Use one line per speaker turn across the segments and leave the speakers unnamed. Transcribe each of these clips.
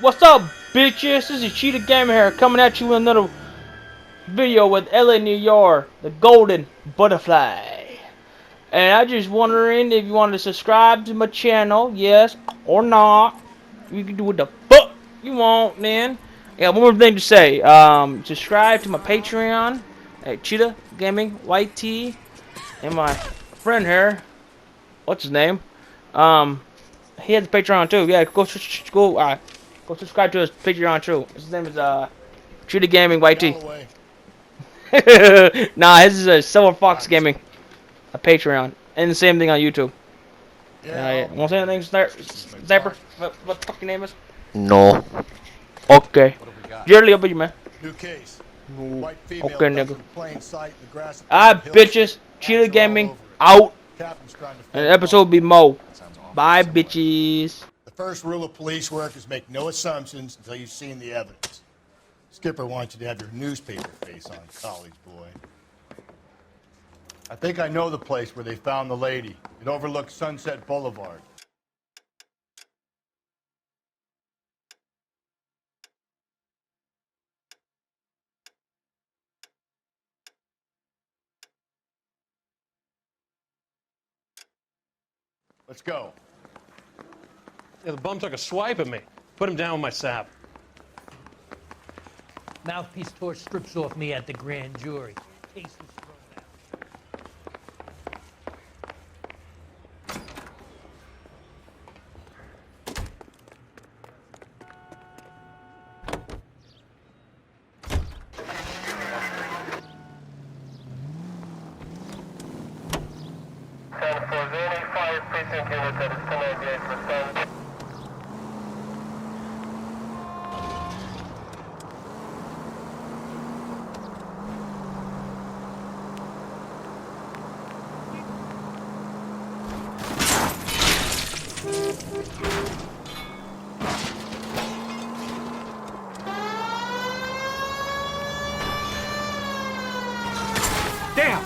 What's up, bitches? This is Cheetah Gamer here, coming at you with another video with LA New York, the golden butterfly. And I just wondering if you want to subscribe to my channel, yes or not. You can do what the fuck you want, then. Yeah, one more thing to say. Subscribe to my Patreon at Cheetah Gaming YT, and my friend here, what's his name? He has a Patreon too. Yeah, go subscribe to his Patreon too. His name is Cheetah Gaming YT. Nah, his is a Silver Fox Gaming, a Patreon, and the same thing on YouTube. Yeah. Want to say anything, Sniper? What the fuck your name is?
No.
Okay. Yearly up you, man.
New case.
Okay,
nigga.
nigga. Bitches. Cheetah Gaming out. And the episode will be Mo. Bye, bitches.
The first rule of police work is make no assumptions until you've seen the evidence. Skipper wants you to have your newspaper face on, college boy. I think I know the place where they found the lady. It overlooks Sunset Boulevard. Let's go.
Yeah, the bum took a swipe at me. Put him down with my sap.
Mouthpiece tore strips off me at the grand jury. Case was thrown out.
Damn!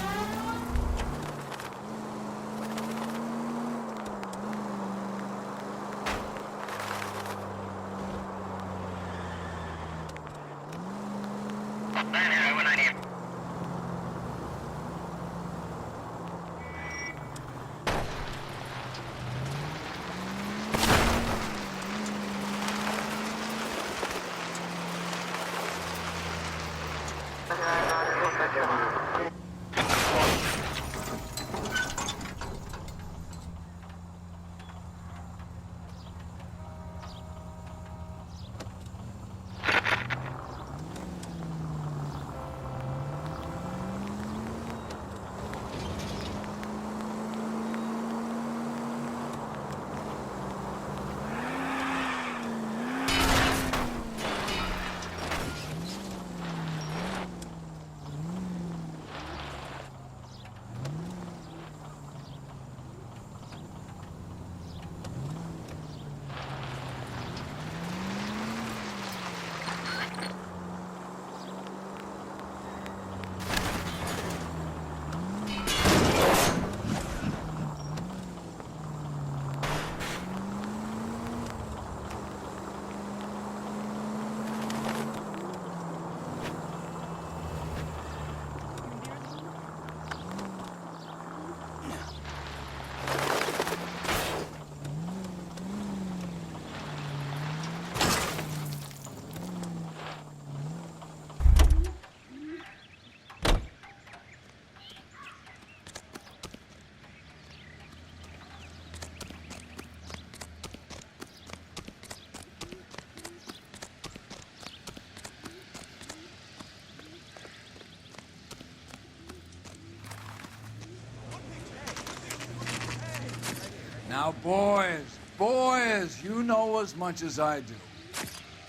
Now, boys, you know as much as I do.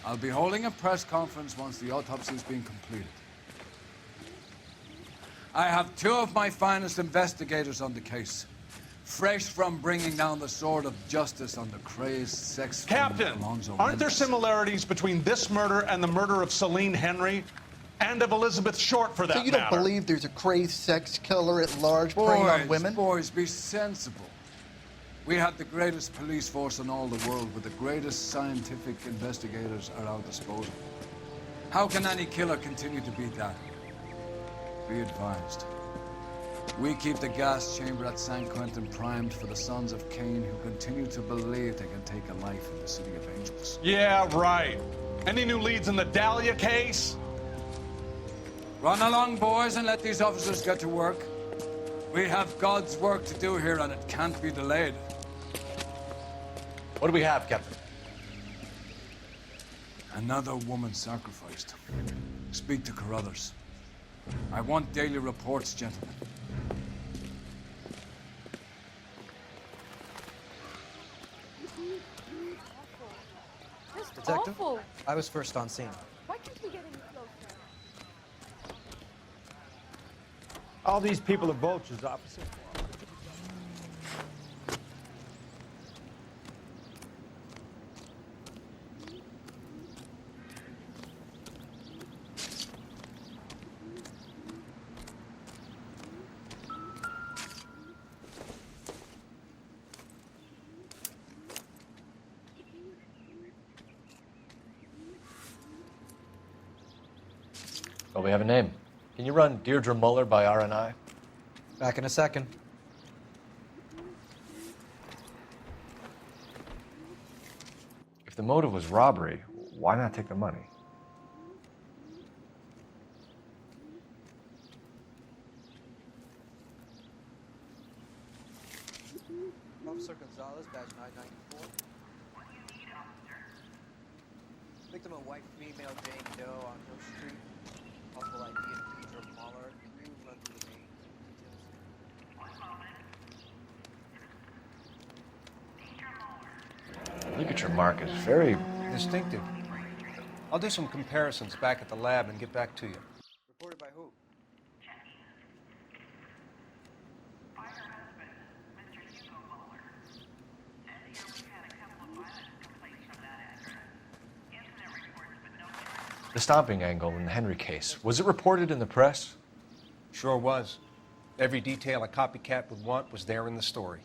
I'll be holding a press conference once the autopsy's been completed. I have two of my finest investigators on the case, fresh from bringing down the sword of justice on the crazed sex
Captain, aren't there similarities between this murder and the murder of Celine Henry? And of Elizabeth Short, for that matter.
So you don't believe there's a crazed sex killer at large preying on women?
Boys, be sensible. We have the greatest police force in all the world with the greatest scientific investigators at our disposal. How can any killer continue to beat that? Be advised. We keep the gas chamber at San Quentin primed for the sons of Cain who continue to believe they can take a life in the City of Angels.
Yeah, right. Any new leads in the Dahlia case?
Run along, boys, and let these officers get to work. We have God's work to do here, and it can't be delayed.
What do we have, Captain?
Another woman sacrificed. Speak to Carruthers. I want daily reports, gentlemen.
Detective?
Awful.
I was first on scene.
Why can't we get any closer?
All these people are vultures, officer.
Well, we have a name. Can you run Deirdre Muller by RNI?
Back in a second.
If the motive was robbery, why not take the money?
Officer Gonzalez, badge 994. Victim a white female Jane Doe on Hill Street. Possible ID of Deirdre Muller. Can you run through the name details?
Ligature mark is very...
Distinctive. I'll do some comparisons back at the lab and get back to you.
Reported by who?
The stomping angle in the Henry case. Was it reported in the press?
Sure was. Every detail a copycat would want was there in the story.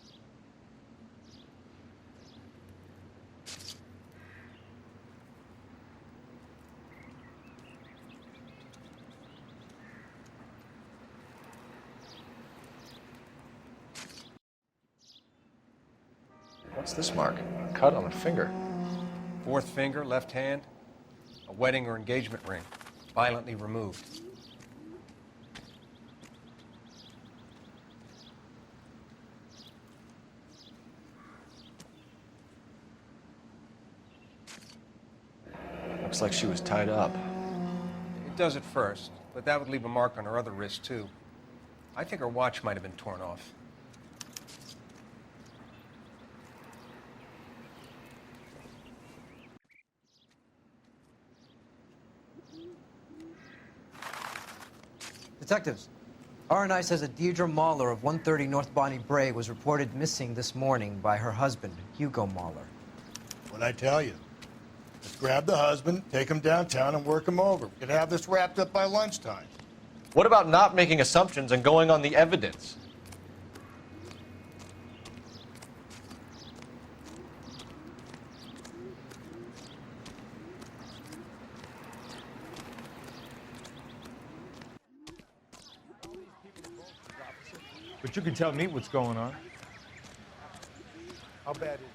What's this mark? A cut on a finger.
Fourth finger, left hand, a wedding or engagement ring, violently removed.
Looks like she was tied up.
It does at first, but that would leave a mark on her other wrist, too. I think her watch might have been torn off.
Detectives, RNI says that Deirdre Muller of 130 North Bonnie Bray was reported missing this morning by her husband, Hugo Muller.
What'd I tell you? Let's grab the husband, take him downtown, and work him over. We could have this wrapped up by lunchtime.
What about not making assumptions and going on the evidence?
But you can tell me what's going on. How bad is it?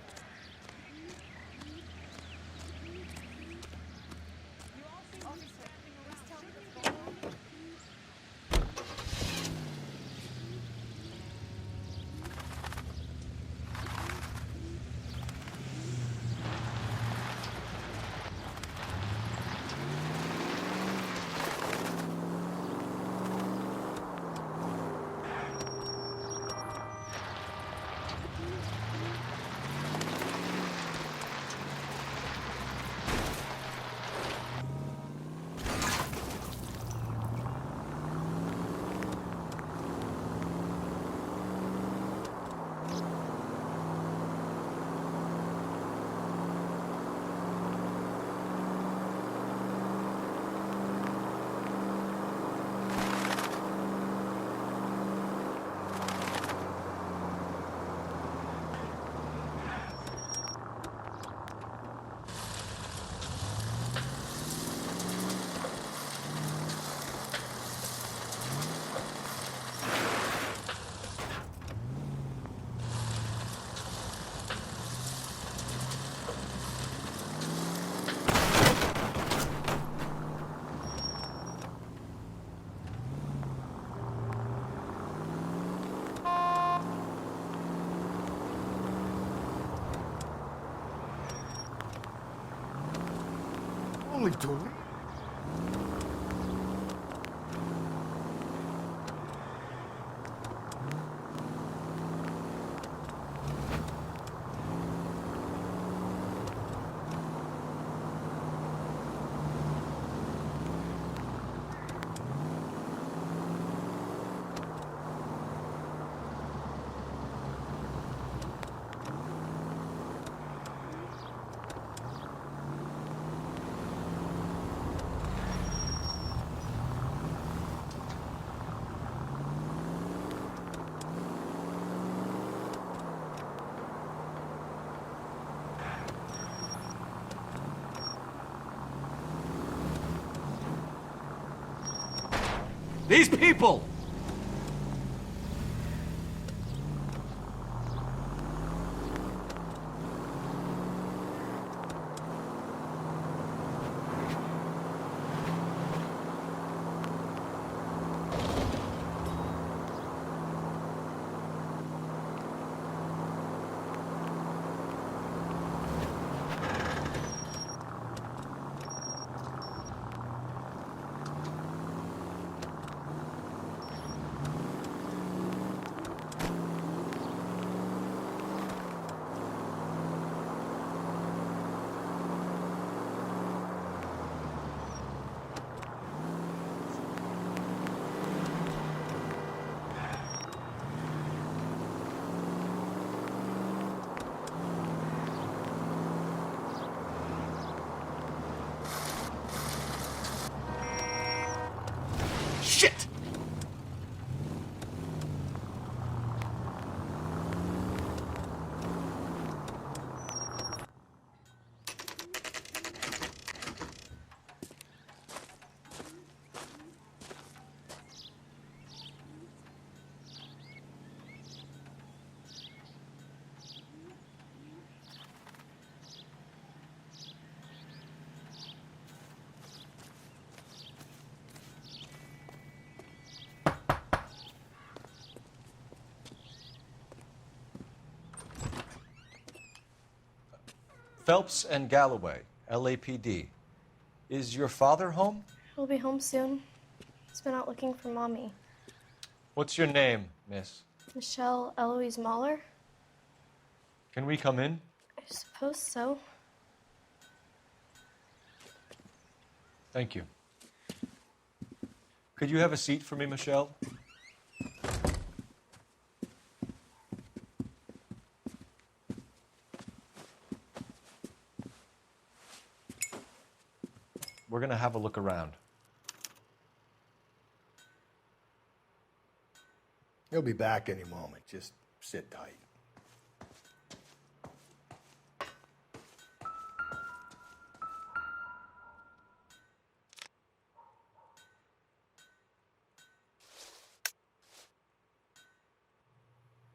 Holy dooly.
These people!
Shit!
Phelps and Galloway, LAPD. Is your father home?
He'll be home soon. He's been out looking for Mommy.
What's your name, miss?
Michelle Eloise Mahler?
Can we come in?
I suppose so.
Thank you. Could you have a seat for me, Michelle? We're going to have a look around.
He'll be back any moment. Just sit tight.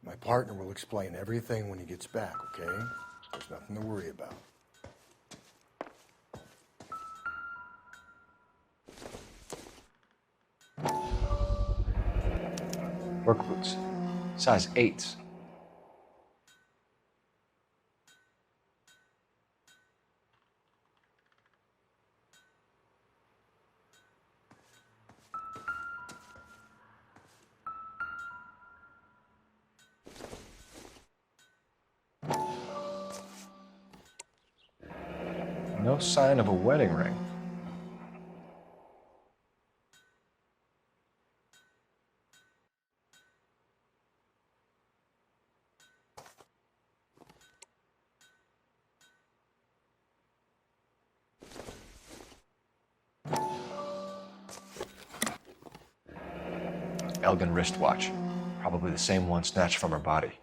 My partner will explain everything when he gets back, okay? There's nothing to worry about.
Work boots. Size 8s. No sign of a wedding ring. Elgin wristwatch. Probably the same one snatched from her body.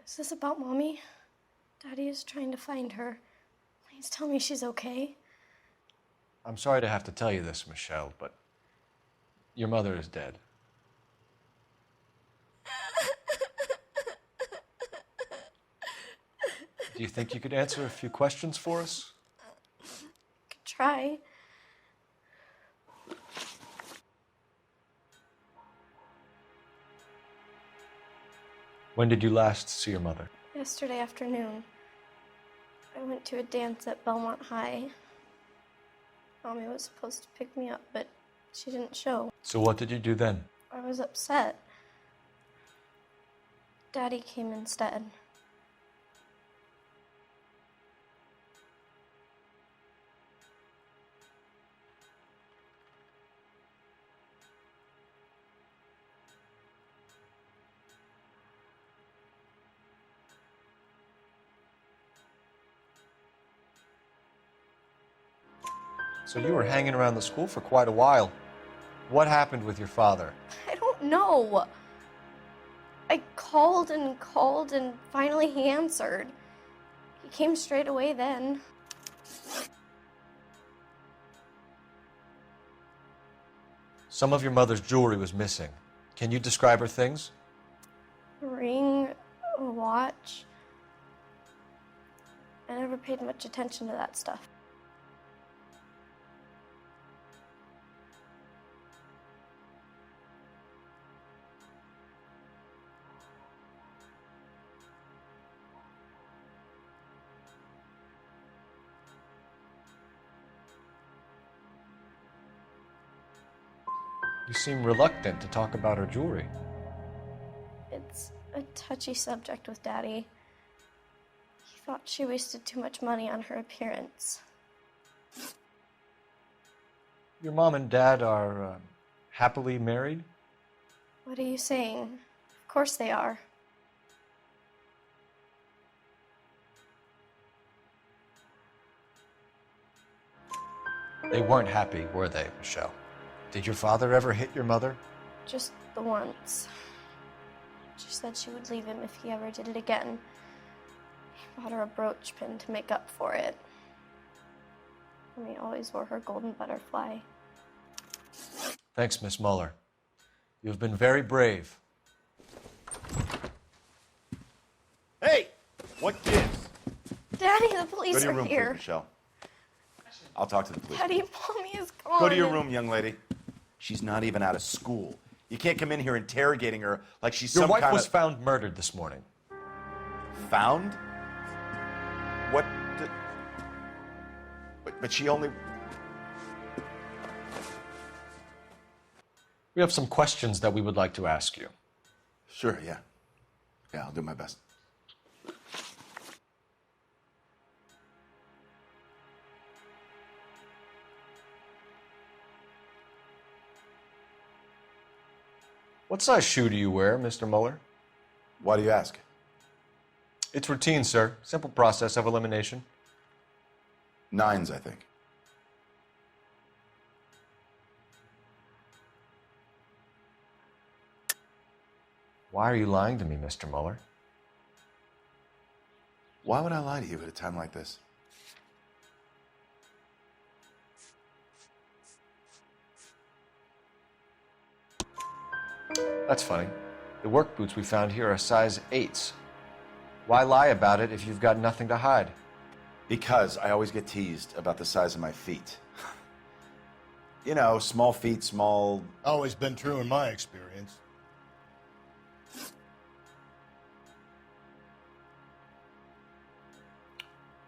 Is this about Mommy? Daddy is trying to find her. Please tell me she's okay.
I'm sorry to have to tell you this, Michelle, but your mother is dead. Do you think you could answer a few questions for us?
Could try.
When did you last see your mother?
Yesterday afternoon. I went to a dance at Belmont High. Mommy was supposed to pick me up, but she didn't show.
So what did you do then?
I was upset. Daddy came instead.
So you were hanging around the school for quite a while. What happened with your father?
I don't know. I called and finally he answered. He came straight away then.
Some of your mother's jewelry was missing. Can you describe her things?
A ring, a watch. I never paid much attention to that stuff.
You seem reluctant to talk about her jewelry.
It's a touchy subject with Daddy. He thought she wasted too much money on her appearance.
Your mom and dad are happily married?
What are you saying? Of course they are.
They weren't happy, were they, Michelle? Did your father ever hit your mother?
Just the once. She said she would leave him if he ever did it again. He bought her a brooch pin to make up for it. And he always wore her golden butterfly.
Thanks, Miss Muller. You've been very brave.
Hey! What gives?
Daddy, the police
Go to your
are
room,
here.
please, Michelle. I'll talk to the police.
Daddy, Mommy is gone.
Go to your room, young lady. She's not even out of school. You can't come in here interrogating her like she's
Your
some
wife
kind
was
of...
found murdered this morning.
Found? What? But she only...
We have some questions that we would like to ask you.
Sure, yeah. Yeah, I'll do my best.
What size shoe do you wear, Mr. Muller?
Why do you ask?
It's routine, sir. Simple process of elimination.
9s, I think.
Why are you lying to me, Mr. Muller?
Why would I lie to you at a time like this?
That's funny. The work boots we found here are size 8s. Why lie about it if you've got nothing to hide?
Because I always get teased about the size of my feet. You know, small feet, small...
Always been true in my experience.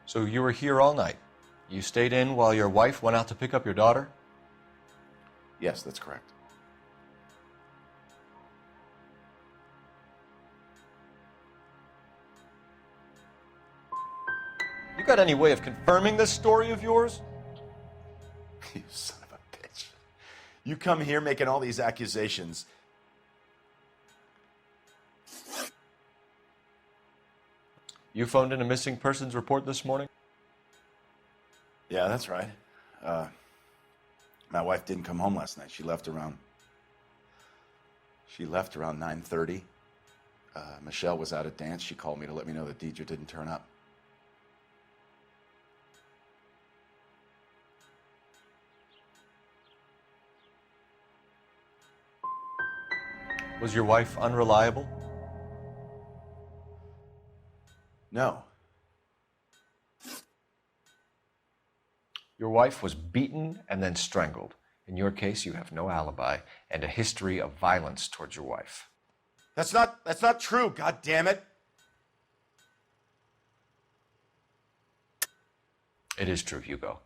So you were here all night. You stayed in while your wife went out to pick up your daughter?
Yes, that's correct.
You got any way of confirming this story of yours?
You son of a bitch. You come here making all these accusations.
You phoned in a missing persons report this morning?
Yeah, that's right. My wife didn't come home last night. She left around 9:30. Michelle was out at dance. She called me to let me know that Deidre didn't turn up.
Was your wife unreliable?
No.
Your wife was beaten and then strangled. In your case, you have no alibi and a history of violence towards your wife.
That's not true, god damn it.
It is true, Hugo.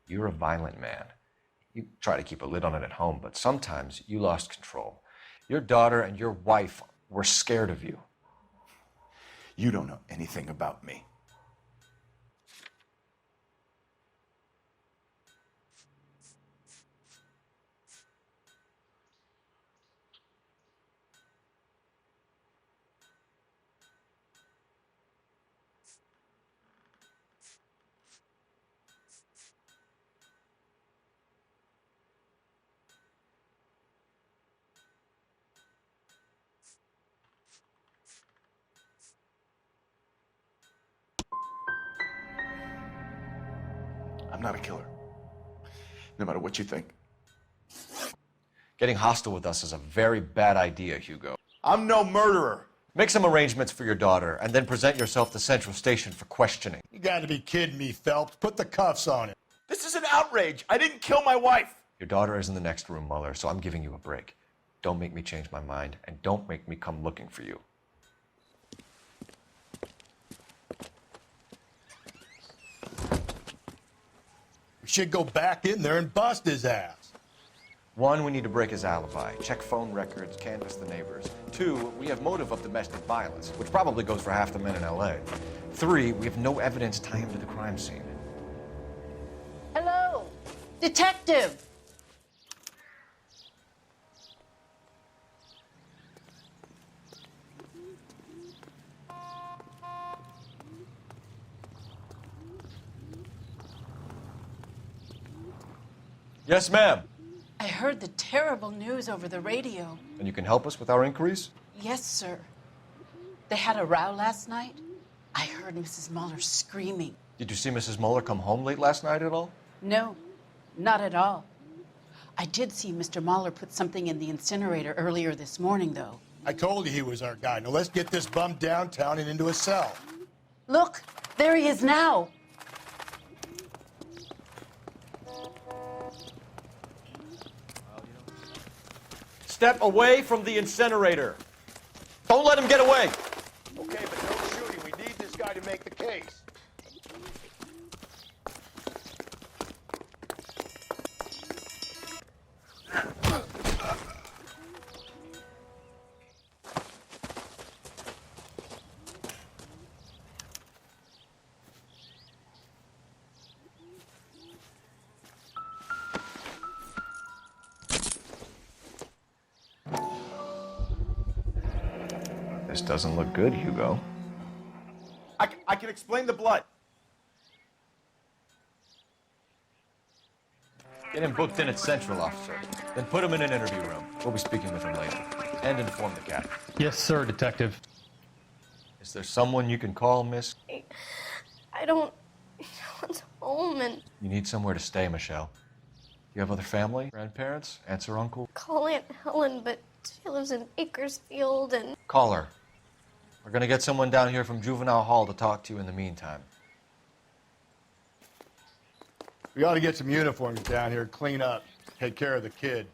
You're a violent man. You try to keep a lid on it at home, but sometimes you lost control. Your daughter and your wife were scared of you.
You don't know anything about me. I'm not a killer. No matter what you think.
Getting hostile with us is a very bad idea, Hugo.
I'm no murderer.
Make some arrangements for your daughter and then present yourself to Central Station for questioning.
You gotta be kidding me, Phelps. Put the cuffs on him.
This is an outrage. I didn't kill my wife.
Your daughter is in the next room, Mueller, so I'm giving you a break. Don't make me change my mind, and don't make me come looking for you.
We should go back in there and bust his ass.
1, we need to break his alibi, check phone records, canvass the neighbors. 2, we have motive of domestic violence, which probably goes for half the men in LA. 3, we have no evidence tying him to the crime scene.
Hello, detective.
Yes, ma'am.
I heard the terrible news over the radio.
And you can help us with our inquiries?
Yes, sir. They had a row last night. I heard Mrs. Mueller screaming.
Did you see Mrs. Mueller come home late last night at all?
No, not at all. I did see Mr. Mueller put something in the incinerator earlier this morning, though.
I told you he was our guy. Now let's get this bum downtown and into a cell.
Look, there he is now.
Step away from the incinerator. Don't let him get away.
Okay, but no shooting. We need this guy to make the case.
This doesn't look good, Hugo.
I can explain the blood.
Get him booked in at Central, officer. Then put him in an interview room. We'll be speaking with him later. And inform the captain.
Yes, sir, detective.
Is there someone you can call, miss?
I don't want home and
You need somewhere to stay, Michelle. You have other family? Grandparents? Aunts or uncle?
call Aunt Helen, but she lives in Bakersfield and
Call her. We're gonna get someone down here from Juvenile Hall to talk to you in the meantime.
We ought to get some uniforms down here, clean up, take care of the kid.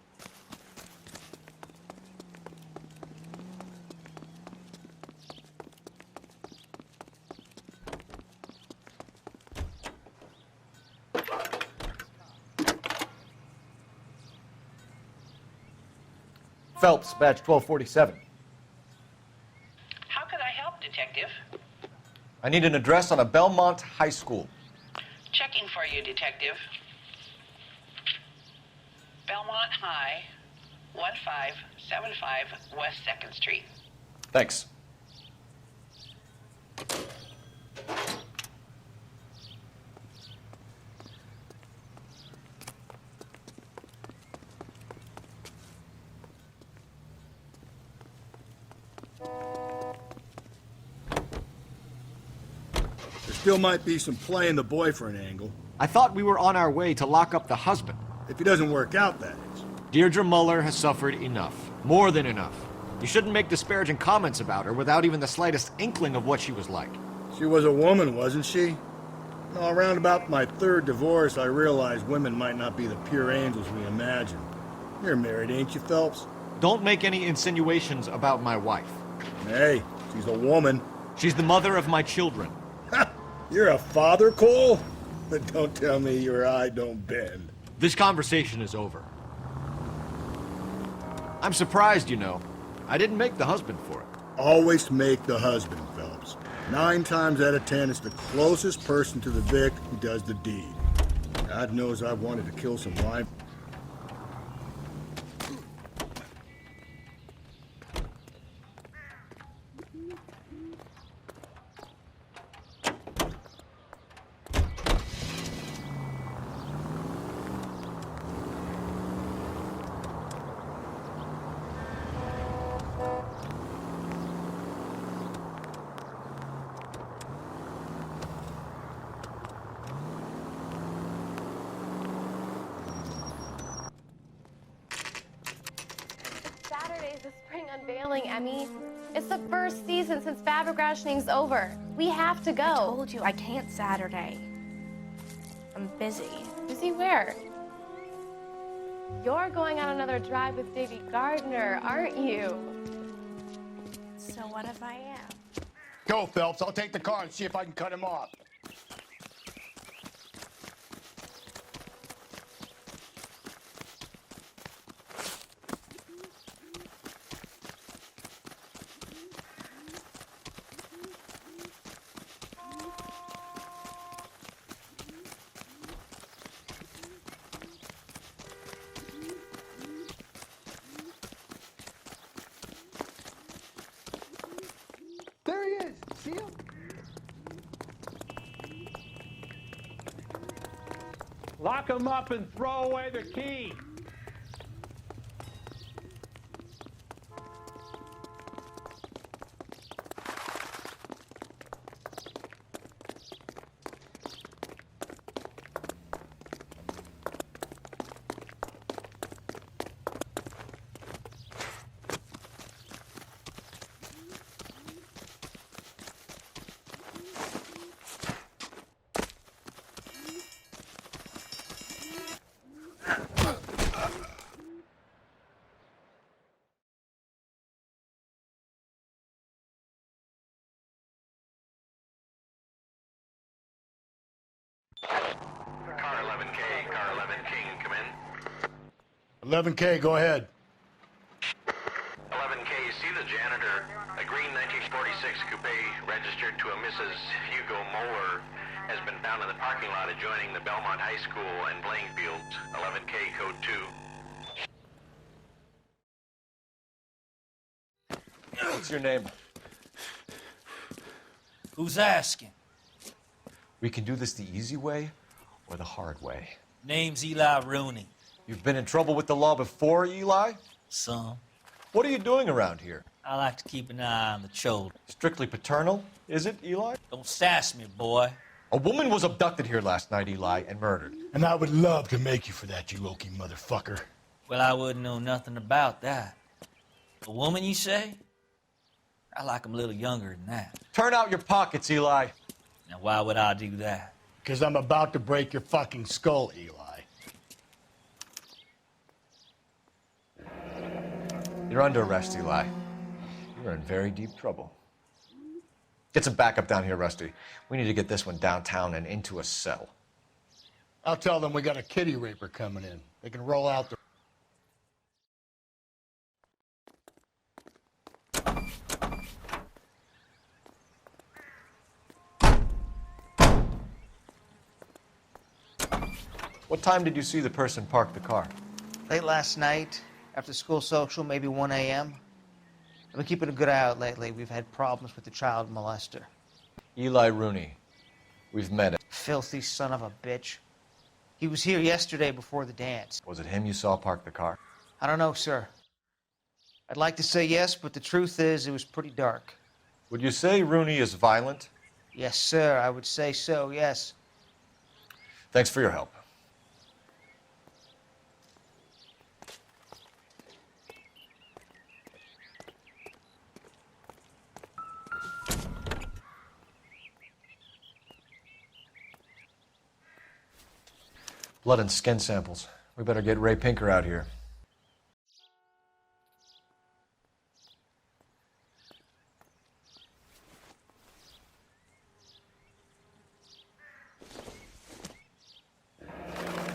Phelps, badge 1247.
How can I help, Detective?
I need an address on a Belmont High School.
Checking for you, Detective. Belmont High, 1575 West 2nd Street.
Thanks.
There still might be some play in the boyfriend angle.
I thought we were on our way to lock up the husband.
If he doesn't work out, that is.
Deirdre Muller has suffered enough. More than enough. You shouldn't make disparaging comments about her without even the slightest inkling of what she was like.
She was a woman, wasn't she? No, around about my third divorce, I realized women might not be the pure angels we imagine. You're married, ain't you, Phelps?
Don't make any insinuations about my wife.
Hey, she's a woman.
She's the mother of my children.
You're a father, Cole? But don't tell me your eye don't bend.
This conversation is over. I'm surprised, you know. I didn't make the husband for it.
Always make the husband, Phelps. 9 times out of 10, it's the closest person to the Vic who does the deed. God knows I wanted to kill some live.
Saturday's the spring unveiling, Emmy. It's the first season since fabric rationing's over. We have to go.
I told you I can't Saturday. I'm busy.
Busy where? You're going on another drive with Davy Gardner, aren't you?
So what if I am?
Go, Phelps. I'll take the car and see if I can cut him off.
There he is. See him?
Lock him up and throw away the key.
Car 11K, car 11K, come in.
11K, go ahead.
11K, see the janitor. A green 1946 coupe registered to a Mrs. Hugo Moeller has been found in the parking lot adjoining the Belmont High School and playing fields. 11K, code 2.
What's your name?
Who's asking?
We can do this the easy way or the hard way.
Name's Eli Rooney.
You've been in trouble with the law before, Eli?
Some.
What are you doing around here?
I like to keep an eye on the children.
Strictly paternal, is it, Eli?
Don't sass me, boy.
A woman was abducted here last night, Eli, and murdered.
And I would love to make you for that, you Okie motherfucker.
Well, I wouldn't know nothing about that. A woman, you say? I like 'em a little younger than that.
Turn out your pockets, Eli.
Now, why would I do that?
Because I'm about to break your fucking skull, Eli.
You're under arrest, Eli. You're in very deep trouble. Get some backup down here, Rusty. We need to get this one downtown and into a cell.
I'll tell them we got a kitty raper coming in. They can roll out the...
What time did you see the person park the car?
Late last night, after school social, maybe 1 a.m. I've been keeping a good eye out lately. We've had problems with the child molester.
Eli Rooney. We've met him.
Filthy son of a bitch. He was here yesterday before the dance.
Was it him you saw park the car?
I don't know, sir. I'd like to say yes, but the truth is it was pretty dark.
Would you say Rooney is violent?
Yes, sir. I would say so, yes.
Thanks for your help. Blood and skin samples. We better get Ray Pinker out here.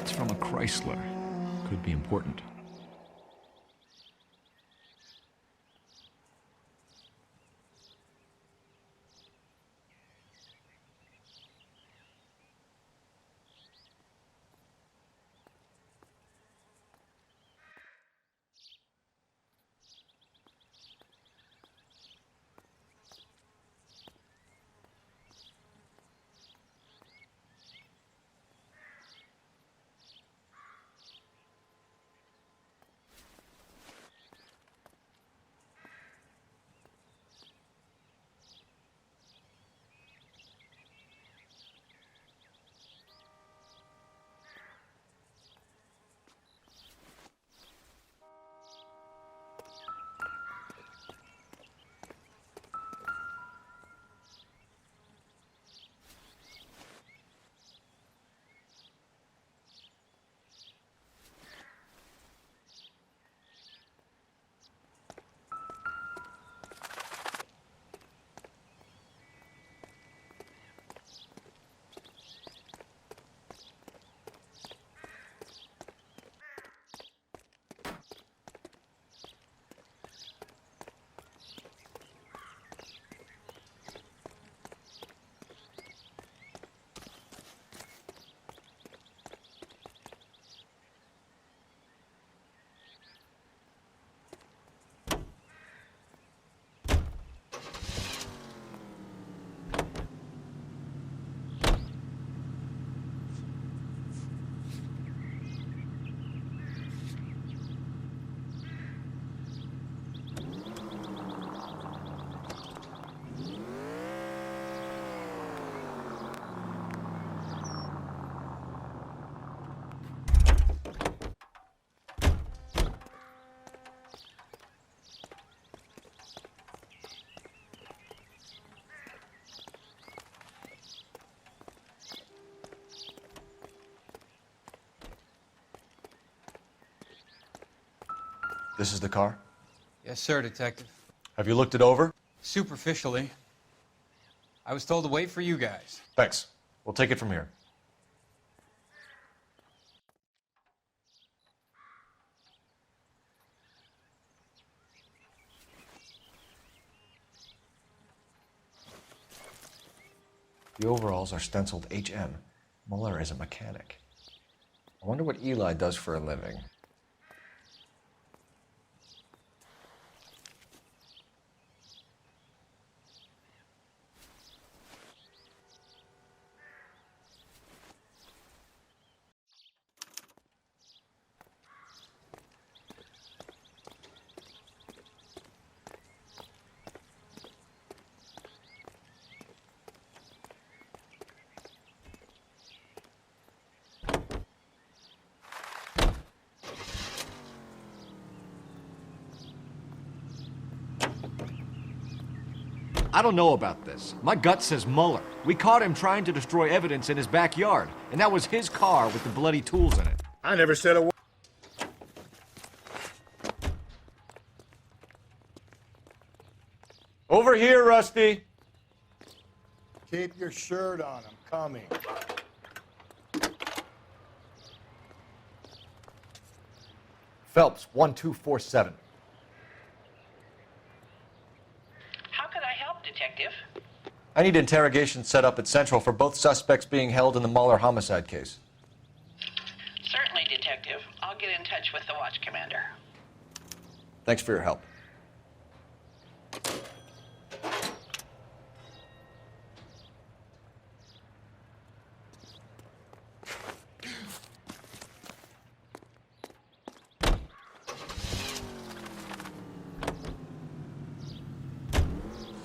It's from a Chrysler. Could be important.
This is the car?
Yes, sir, Detective.
Have you looked it over?
Superficially. I was told to wait for you guys.
Thanks. We'll take it from here. The overalls are stenciled HM. Muller is a mechanic. I wonder what Eli does for a living.
I don't know about this. My gut says Muller. We caught him trying to destroy evidence in his backyard, and that was his car with the bloody tools in it.
I never said a word.
Over here, Rusty.
Keep your shirt on. I'm coming.
Phelps, 1247.
How could I help, Detective?
I need interrogation set up at Central for both suspects being held in the Muller homicide case.
Certainly, Detective. I'll get in touch with the watch commander.
Thanks for your help.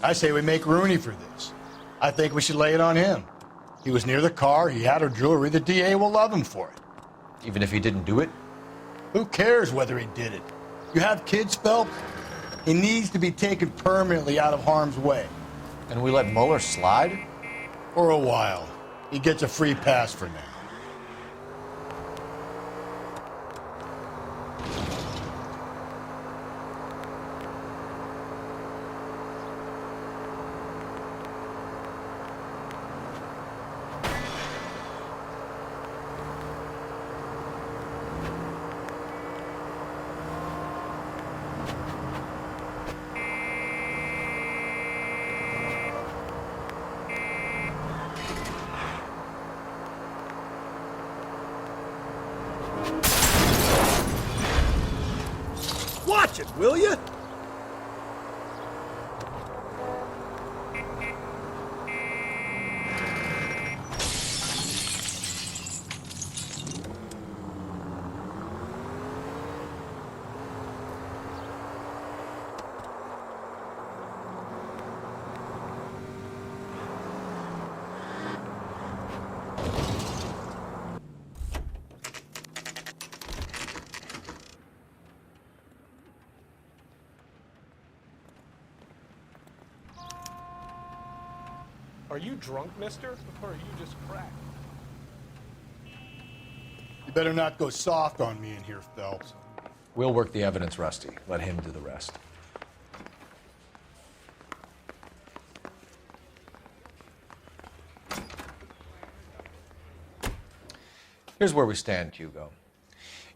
I say we make Rooney for this. I think we should lay it on him. He was near the car, he had her jewelry, the DA will love him for it.
Even if he didn't do it?
Who cares whether he did it? You have kids, Phelps? He needs to be taken permanently out of harm's way.
And we let Mueller slide?
For a while. He gets a free pass for now. Watch it, will you?
Are you drunk, mister? Or are you just cracked?
You better not go soft on me in here, Phelps.
We'll work the evidence, Rusty. Let him do the rest. Here's where we stand, Hugo.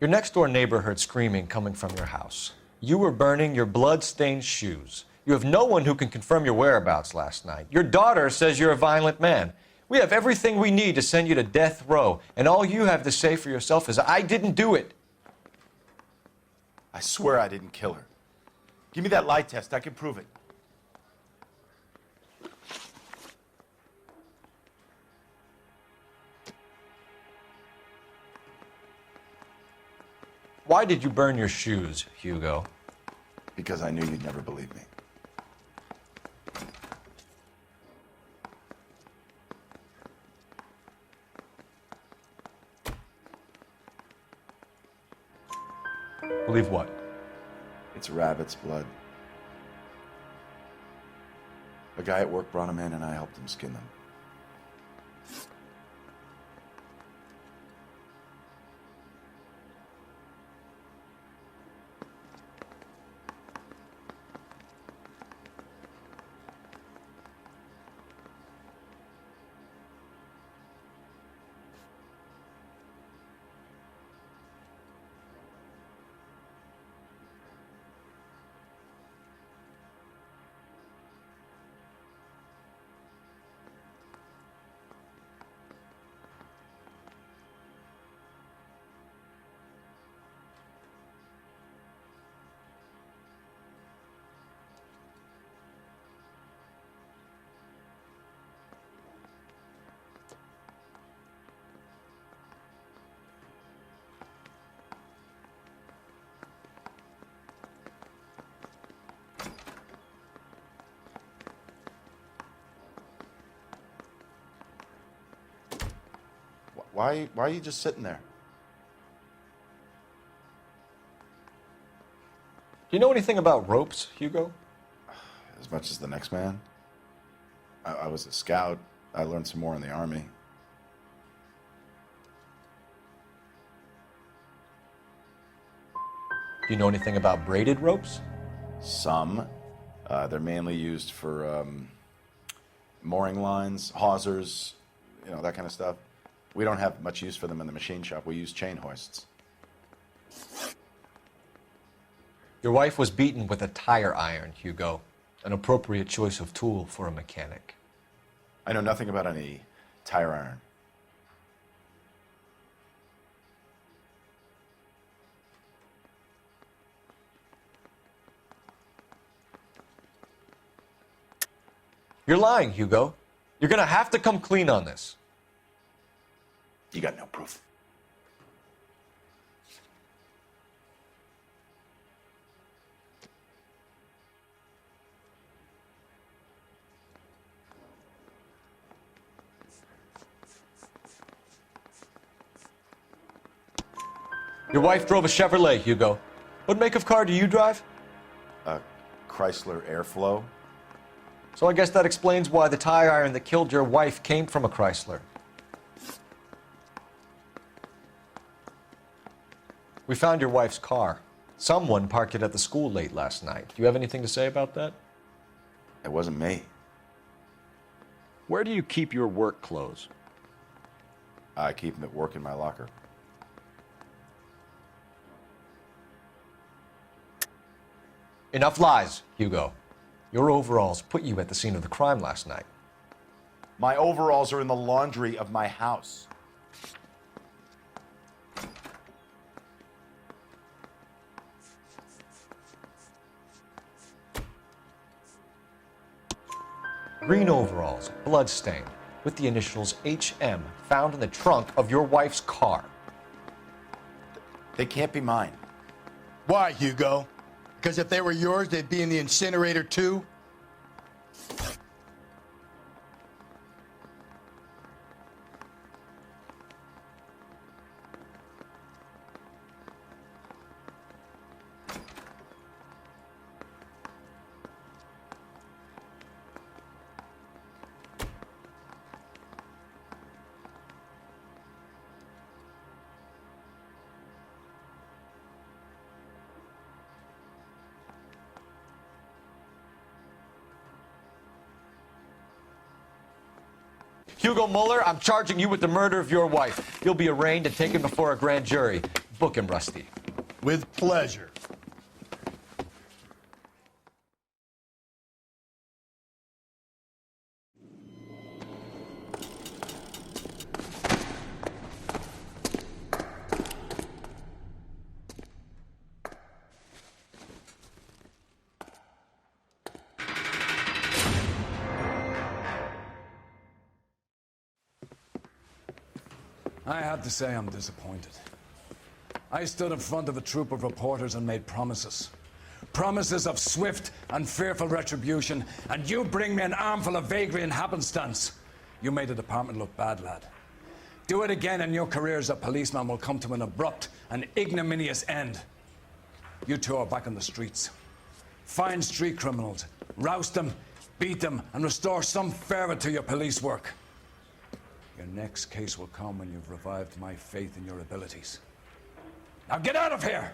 Your next-door neighbor heard screaming coming from your house. You were burning your blood-stained shoes. You have no one who can confirm your whereabouts last night. Your daughter says you're a violent man. We have everything we need to send you to death row, and all you have to say for yourself is, I didn't do it.
I swear I didn't kill her. Give me that lie test. I can prove it.
Why did you burn your shoes, Hugo?
Because I knew you'd never believe me.
Believe what?
It's rabbit's blood. A guy at work brought him in and I helped him skin them. Why are you just sitting there?
Do you know anything about ropes, Hugo?
As much as the next man. I was a scout. I learned some more in the Army.
Do you know anything about braided ropes?
Some. They're mainly used for mooring lines, hawsers, that kind of stuff. We don't have much use for them in the machine shop. We use chain hoists.
Your wife was beaten with a tire iron, Hugo. An appropriate choice of tool for a mechanic.
I know nothing about any tire iron.
You're lying, Hugo. You're gonna have to come clean on this.
You got no proof.
Your wife drove a Chevrolet, Hugo. What make of car do you drive?
A Chrysler Airflow.
So I guess that explains why the tire iron that killed your wife came from a Chrysler. We found your wife's car. Someone parked it at the school late last night. Do you have anything to say about that?
It wasn't me.
Where do you keep your work clothes?
I keep them at work in my locker.
Enough lies, Hugo. Your overalls put you at the scene of the crime last night.
My overalls are in the laundry of my house.
Green overalls, blood-stained, with the initials HM found in the trunk of your wife's car.
They can't be mine.
Why, Hugo? Because if they were yours, they'd be in the incinerator too?
Hugo Mueller, I'm charging you with the murder of your wife. You'll be arraigned and taken before a grand jury. Book him, Rusty.
With pleasure.
I have to say I'm disappointed. I stood in front of a troop of reporters and made promises. Promises of swift and fearful retribution, and you bring me an armful of vagary and happenstance. You made the department look bad, lad. Do it again and your career as a policeman will come to an abrupt and ignominious end. You two are back on the streets. Find street criminals, roust them, beat them, and restore some fervor to your police work. Your next case will come when you've revived my faith in your abilities. Now get out of here!